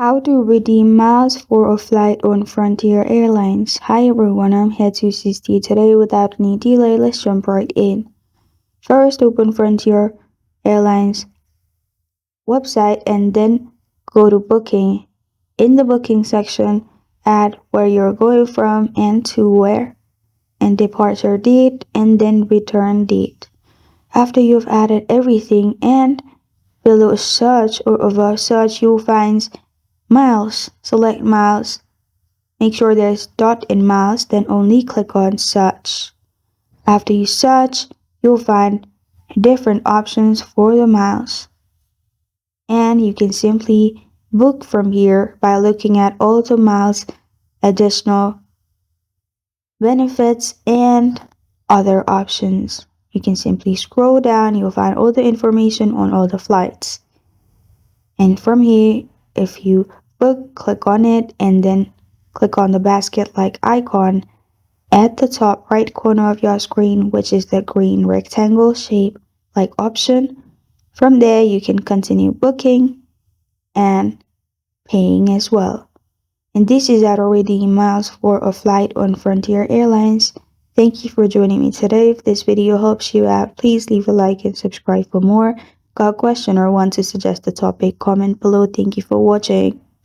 How to redeem miles for a flight on Frontier Airlines. Hi everyone, I'm here to assist you today. Without any delay, let's jump right in. First, open Frontier Airlines website and then go to booking. In the booking section, add where you're going from and to where, and departure date and then return date. After you've added everything and below search or above search, you'll find miles. Select miles. Make sure there's dot in miles, then only click on search. After you search, you'll find different options for the miles. And you can simply book from here by looking at all the miles, additional benefits, and other options. You can simply scroll down, you'll find all the information on all the flights. And from here, if you book, click on it and then click on the basket-like icon at the top right corner of your screen, which is the green rectangle shape like option. From there, you can continue booking and paying as well. And this is at already miles for a flight on Frontier Airlines. Thank you for joining me today. If this video helps you out, please leave a like and subscribe for more. Got a question or want to suggest a topic? Comment below. Thank you for watching.